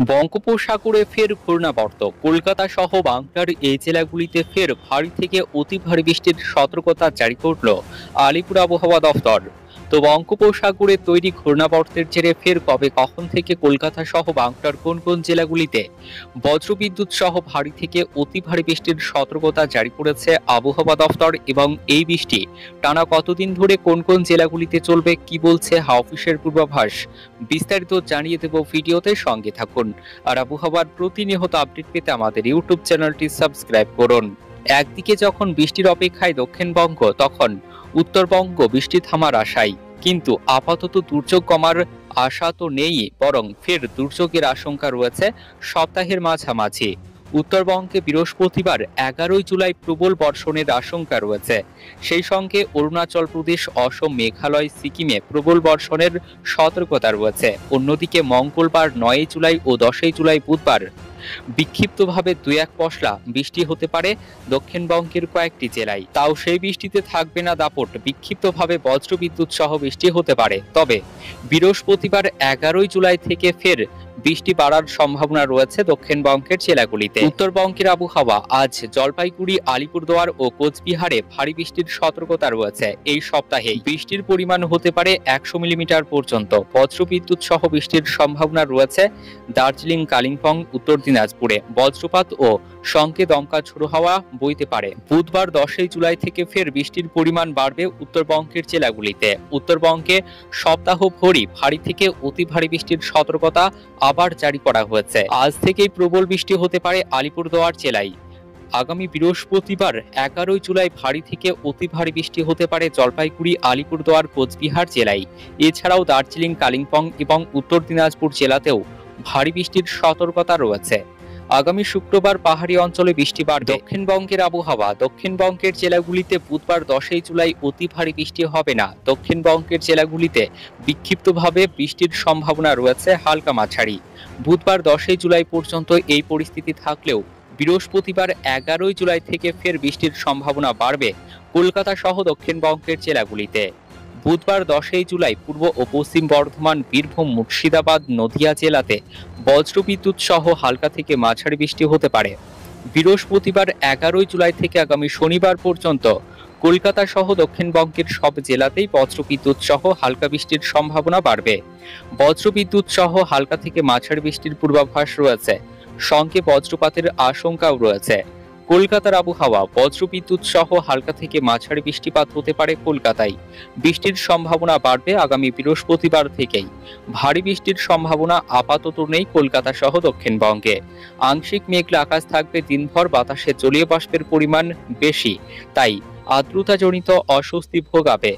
বঙ্গোপসাগরে ফের ঘূর্ণাবর্ত, কলকাতা সহ বাংলার এই জেলাগুলিতে ফের ভারী থেকে অতি ভারী বৃষ্টির সতর্কতা জারি করল আলিপুর আবহাওয়া দফতর। তো বঙ্গোপসাগরে তৈরি ঘূর্ণাবর্তের জেরে ফের কবে কখন থেকে কলকাতা সহ বাংলার কোন কোন জেলাগুলিতে বজ্রবিদ্যুৎ সহ ভারী থেকে অতি ভারী বৃষ্টির সতর্কতা জারি করেছে আবহাওয়া দফতর, এবং এই বৃষ্টি টানা কতদিন ধরে কোন কোন জেলাগুলিতে চলবে, কি বলছে হাওয়া অফিসের পূর্বাভাস, বিস্তারিত জানিয়ে দেব ভিডিওতে, সঙ্গে থাকুন। আর আবহাওয়ার প্রতিনিয়ত আপডেট পেতে আমাদের ইউটিউব চ্যানেলটি সাবস্ক্রাইব করুন। একদিকে যখন বৃষ্টির অপেক্ষায় দক্ষিণবঙ্গ, তখন উত্তরবঙ্গ বৃষ্টি থামার আশায়, কিন্তু আপাতত দুর্যোগ কমার আশা তো নেই, বরং ফের দুর্যোগের আশঙ্কা রয়েছে সপ্তাহের মাঝামাঝি। উত্তরবঙ্গে বৃহস্পতিবার 11 জুলাই প্রবল বর্ষণের আশঙ্কা রয়েছে। সেই সঙ্গে অরুণাচল প্রদেশ, অসম, মেঘালয়, সিকিমে প্রবল বর্ষণের সতর্কতা রয়েছে। অন্যদিকে মঙ্গলবার 9 জুলাই ও 10 জুলাই বুধবার বিক্ষিপ্তভাবে 2-1 পশলা বৃষ্টি হতে পারে দক্ষিণবঙ্গের কয়েকটি জেলায়। তাও সেই বৃষ্টিতে থাকবে না দাপট, বিক্ষিপ্তভাবে বজ্রবিদ্যুৎ সহ বৃষ্টি হতে পারে। তবে বৃহস্পতিবার 11 জুলাই থেকে ফের বৃষ্টি বাড়ার সম্ভাবনা রয়েছে দক্ষিণবঙ্গের জেলাগুলিতে। উত্তরবঙ্গের আবহাওয়া আজ জলপাইগুড়ি, আলিপুরদুয়ার ও কোচবিহারে ভারী বৃষ্টির সতর্কতা রয়েছে। এই সপ্তাহে বৃষ্টির পরিমাণ হতে পারে 100 মিলিমিটার পর্যন্ত। বজ্রবিদ্যুৎ সহ বৃষ্টির সম্ভাবনা রয়েছে দার্জিলিং, কালিম্পং, উত্তর দিনাজপুরে। বজ্রপাত ও সঙ্গে দমকা ঝোড়ো হাওয়া বইতে পারে। বুধবার 10 জুলাই থেকে ফের বৃষ্টির পরিমাণ বাড়বে উত্তরবঙ্গের জেলাগুলিতে। উত্তরবঙ্গে সপ্তাহভরি ভারী থেকে অতি ভারী বৃষ্টির সতর্কতা আবার জারি করা হয়েছে। আজ থেকেই প্রবল বৃষ্টি হতে পারে আলিপুরদুয়ার জেলায়। আগামী বৃহস্পতিবার 11 জুলাই ভারী থেকে অতি ভারী বৃষ্টি হতে পারে জলপাইগুড়ি, আলিপুরদুয়ার, কোচবিহার জেলায়। এছাড়াও দার্জিলিং, কালিম্পং এবং উত্তর দিনাজপুর জেলাতেও ভারী বৃষ্টির সতর্কতা রয়েছে। আগামী শুক্রবার পাহাড়ি অঞ্চলে বৃষ্টি বাড়বে। দক্ষিণবঙ্গের আবহাওয়া, দক্ষিণবঙ্গের জেলাগুলিতে বুধবার 10 জুলাই অতি ভারী বৃষ্টি হবে না। দক্ষিণবঙ্গের জেলাগুলিতে বিক্ষিপ্তভাবে বৃষ্টির সম্ভাবনা রয়েছে হালকা মাঝারি। বুধবার 10 জুলাই পর্যন্ত এই পরিস্থিতি থাকলেও বৃহস্পতিবার 11 জুলাই থেকে ফের বৃষ্টির সম্ভাবনা বাড়বে কলকাতা সহ দক্ষিণবঙ্গের জেলাগুলিতে। বুধবার 10 জুলাই পূর্ব ও পশ্চিম বর্ধমান, বীরভূম, মুর্শিদাবাদ, নদিয়া জেলাতে বজ্রবিদ্যুৎ সহ হালকা থেকে মাঝারি বৃষ্টি হতে পারে। বৃহস্পতিবার 11 জুলাই থেকে আগামী শনিবার পর্যন্ত কলকাতা সহ দক্ষিণবঙ্গের সব জেলাতেই বজ্রবিদ্যুৎ সহ হালকা বৃষ্টির সম্ভাবনা বাড়বে। বজ্রবিদ্যুৎ সহ হালকা থেকে মাঝারি বৃষ্টির পূর্বাভাস রয়েছে, সঙ্গে বজ্রপাতের আশঙ্কাও রয়েছে। কলকাতার আবহাওয়া, বজ্রবিদ্যুৎ সহ হালকা থেকে মাঝারি বৃষ্টিপাত হতে পারে কলকাতায়। বৃষ্টির সম্ভাবনা বাড়বে আগামী বৃহস্পতিবার থেকেই। ভারী বৃষ্টির সম্ভাবনা আপাতত নেই কলকাতা সহ দক্ষিণবঙ্গে। আংশিক মেঘলা আকাশ থাকবে দিনভর, বাতাসে জলীয় বাষ্পের পরিমাণ বেশি, তাই আর্দ্রতাজনিত অস্বস্তি ভোগাবে।